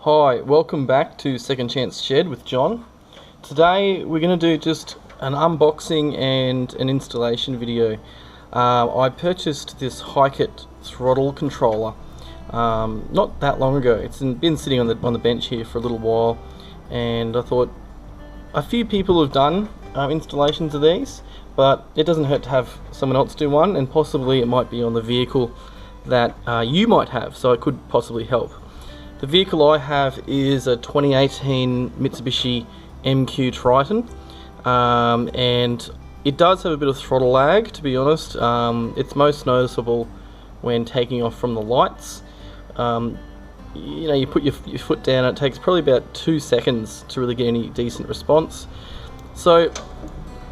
Hi, welcome back to Second Chance Shed with John. Today we're going to do just an unboxing and an installation video. I purchased this Hikeit throttle controller not that long ago. It's been sitting on the bench here for a little while, and I thought a few people have done installations of these, but it doesn't hurt to have someone else do one, and possibly it might be on the vehicle that you might have, so it could possibly help. The vehicle I have is a 2018 Mitsubishi MQ Triton, and it does have a bit of throttle lag, to be honest. It's most noticeable when taking off from the lights. You know, you put your foot down, it takes probably about 2 seconds to really get any decent response. So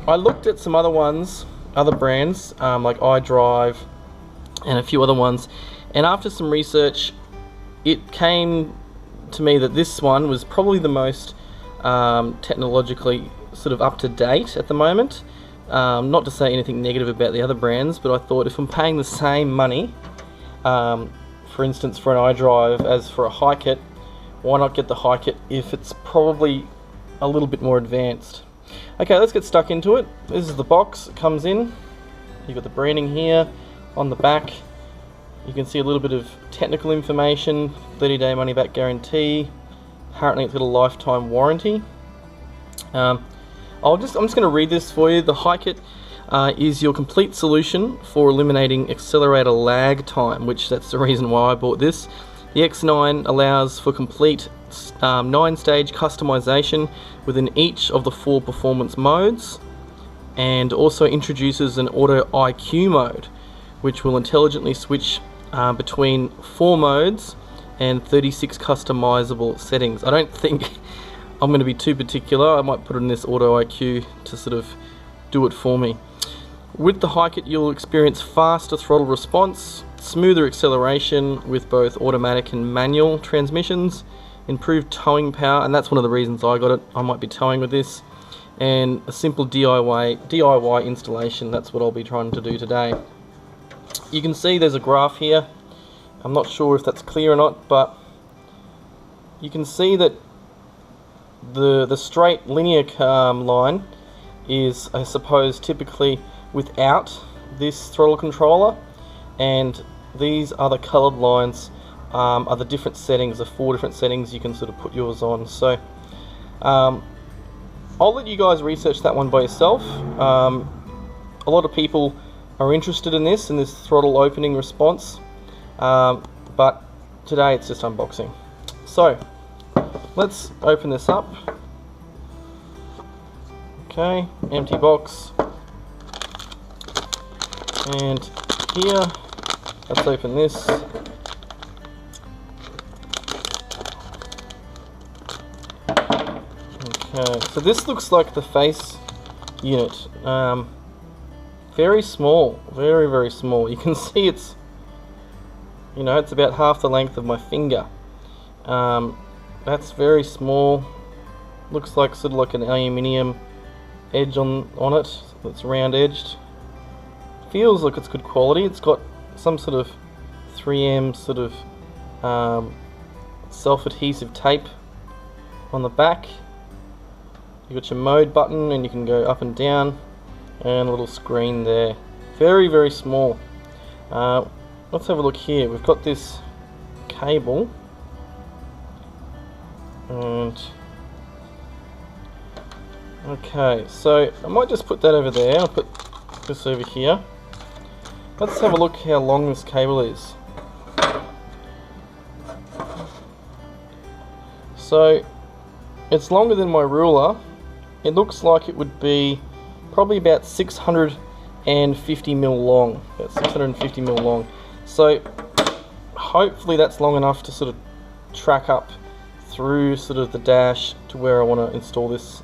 I looked at some other ones, other brands, like iDrive and a few other ones, and after some research it came to me that this one was probably the most technologically sort of up to date at the moment. Not to say anything negative about the other brands, but I thought if I'm paying the same money, for instance for an iDrive as for a Hikeit, why not get the Hikeit if it's probably a little bit more advanced? Okay, let's get stuck into it. This is the box it comes in. You've got the branding here on the back. You can see a little bit of technical information, 30-day money-back guarantee. Apparently it's got a lifetime warranty. I'm just going to read this for you. The Hikeit is your complete solution for eliminating accelerator lag time, which that's the reason why I bought this. The X9 allows for complete 9-stage customization within each of the 4 performance modes, and also introduces an Auto IQ mode, which will intelligently switch between 4 modes and 36 customizable settings. I don't think I'm going to be too particular. I might put in this Auto IQ to sort of do it for me. With the Hikeit, you'll experience faster throttle response, smoother acceleration with both automatic and manual transmissions, improved towing power, and that's one of the reasons I got it. I might be towing with this, and a simple DIY installation. That's what I'll be trying to do today. You can see there's a graph here. I'm not sure if that's clear or not, but you can see that the straight linear line is, I suppose, typically without this throttle controller, and these other coloured lines are the different settings, the 4 different settings you can sort of put yours on. So I'll let you guys research that one by yourself. A lot of people are interested in this throttle opening response, but today it's just unboxing. So let's open this up. Okay, empty box, and here, let's open this. Okay, so this looks like the face unit. Very small, very, very small. You can see it's, you know, it's about half the length of my finger. That's very small. Looks like sort of like an aluminium edge on it. That's round edged. Feels like it's good quality. It's got some sort of 3M sort of self-adhesive tape on the back. You got your mode button, and you can go up and down, and a little screen there. Very, very small. Let's have a look here. We've got this cable, and okay, so I might just put that over there. I'll put this over here. Let's have a look how long this cable is. So it's longer than my ruler. It looks like it would be probably about 650 mil long. About 650 mil long. So hopefully that's long enough to sort of track up through sort of the dash to where I want to install this.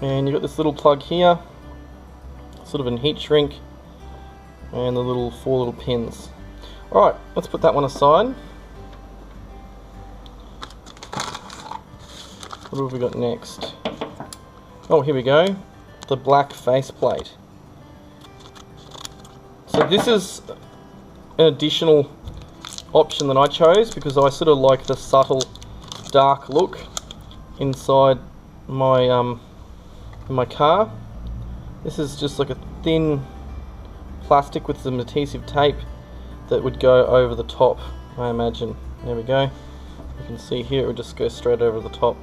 And you've got this little plug here, sort of a heat shrink, and the 4 little pins. Alright, let's put that one aside. What have we got next? Oh, here we go. The black faceplate. So this is an additional option that I chose because I sort of like the subtle dark look inside my in my car. This is just like a thin plastic with some adhesive tape that would go over the top, I imagine. There we go. You can see here it would just go straight over the top.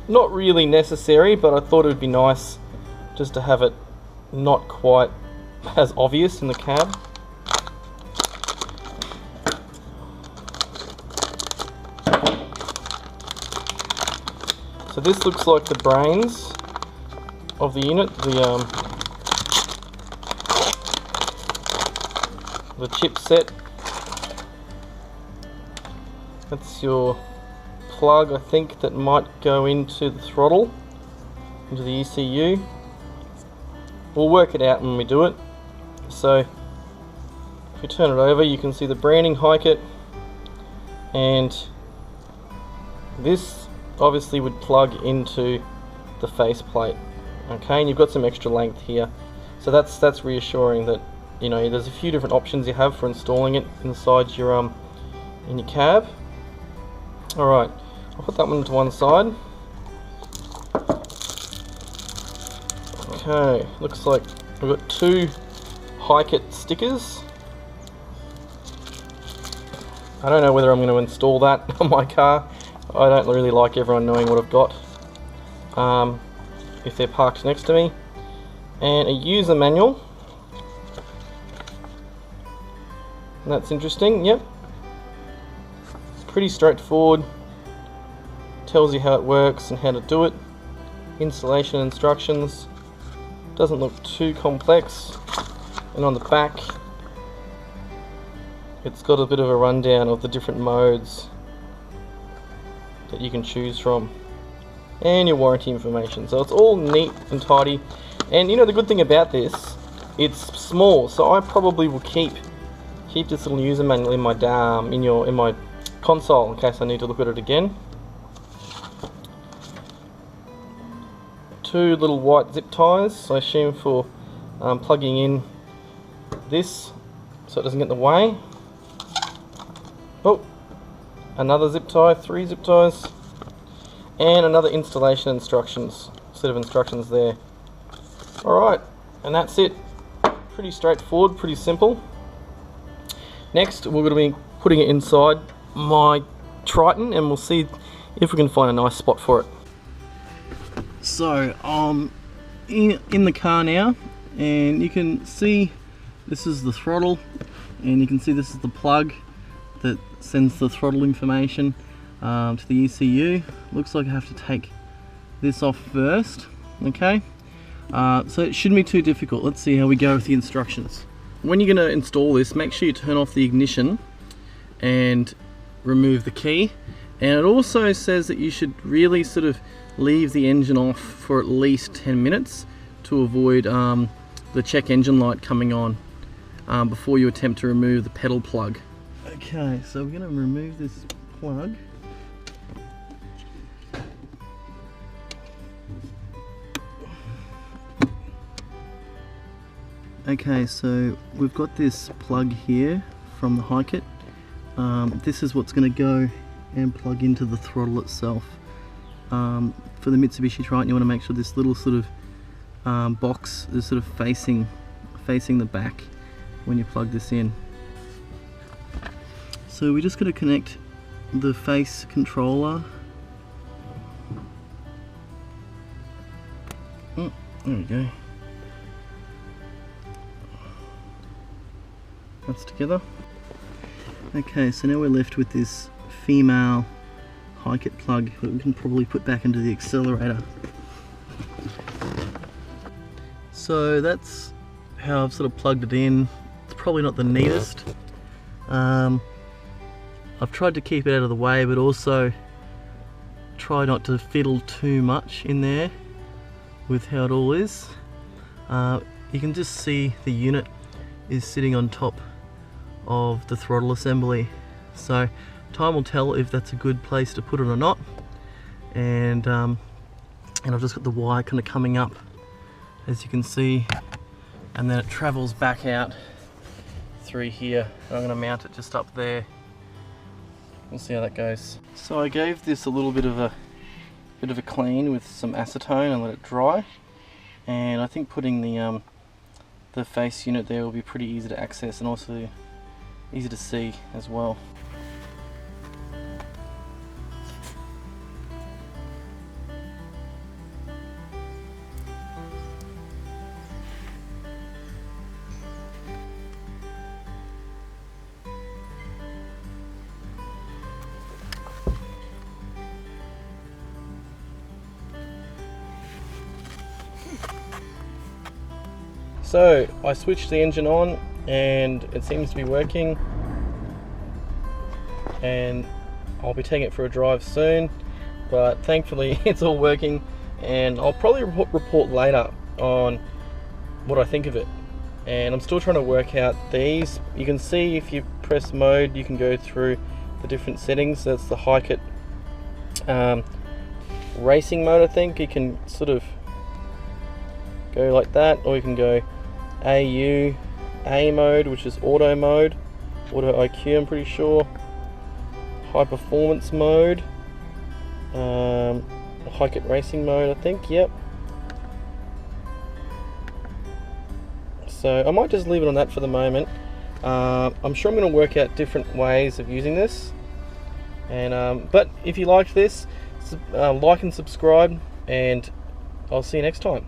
Not really necessary, but I thought it would be nice just to have it not quite as obvious in the cab. So this looks like the brains of the unit, the chipset. That's your plug, I think, that might go into the throttle, into the ECU. We'll work it out when we do it. So if you turn it over, you can see the branding Hikeit, and this obviously would plug into the faceplate. Okay, and you've got some extra length here, so that's reassuring that, you know, there's a few different options you have for installing it inside your in your cab. All right, I'll put that one to one side. Okay, looks like we've got two Hikeit stickers. I don't know whether I'm going to install that on my car. I don't really like everyone knowing what I've got if they're parked next to me. And a user manual. And that's interesting, yep. It's pretty straightforward. Tells you how it works and how to do it. Installation instructions. Doesn't look too complex. And on the back, it's got a bit of a rundown of the different modes that you can choose from, and your warranty information. So it's all neat and tidy. And you know, the good thing about this, it's small, so I probably will keep this little user manual in my in my console in case I need to look at it again. Two little white zip ties, I assume for plugging in this so it doesn't get in the way. Oh, another zip tie, 3 zip ties, and another installation instructions, set of instructions there. Alright, and that's it. Pretty straightforward, pretty simple. Next, we're going to be putting it inside my Triton, and we'll see if we can find a nice spot for it. So, I'm in the car now, and you can see this is the throttle, and you can see this is the plug that sends the throttle information to the ECU. Looks like I have to take this off first. Okay, so it shouldn't be too difficult. Let's see how we go with the instructions. When you're going to install this, make sure you turn off the ignition and remove the key. And it also says that you should really sort of leave the engine off for at least 10 minutes to avoid the check engine light coming on before you attempt to remove the pedal plug. Okay, so we're going to remove this plug. Okay, so we've got this plug here from the Hikeit. This is what's going to go and plug into the throttle itself. For the Mitsubishi Triton, you want to make sure this little sort of box is sort of facing the back when you plug this in. So we're just going to connect the face controller. There we go. That's together. Okay, so now we're left with this female Hikeit plug that we can probably put back into the accelerator. So that's how I've sort of plugged it in. It's probably not the neatest. I've tried to keep it out of the way, but also try not to fiddle too much in there with how it all is. You can just see the unit is sitting on top of the throttle assembly, so time will tell if that's a good place to put it or not. And I've just got the wire kind of coming up, as you can see, and then it travels back out through here. I'm going to mount it just up there. We'll see how that goes. So I gave this a little bit of a clean with some acetone and let it dry. And I think putting the face unit there will be pretty easy to access and also easy to see as well. So I switched the engine on and it seems to be working, and I'll be taking it for a drive soon, but thankfully it's all working, and I'll probably report later on what I think of it. And I'm still trying to work out these. You can see if you press mode you can go through the different settings. That's the Hikeit racing mode. I think you can sort of go like that, or you can go A mode, which is auto mode, auto IQ I'm pretty sure, high performance mode, Hikeit racing mode I think, yep. So I might just leave it on that for the moment. I'm sure I'm going to work out different ways of using this, and but if you liked this, like and subscribe, and I'll see you next time.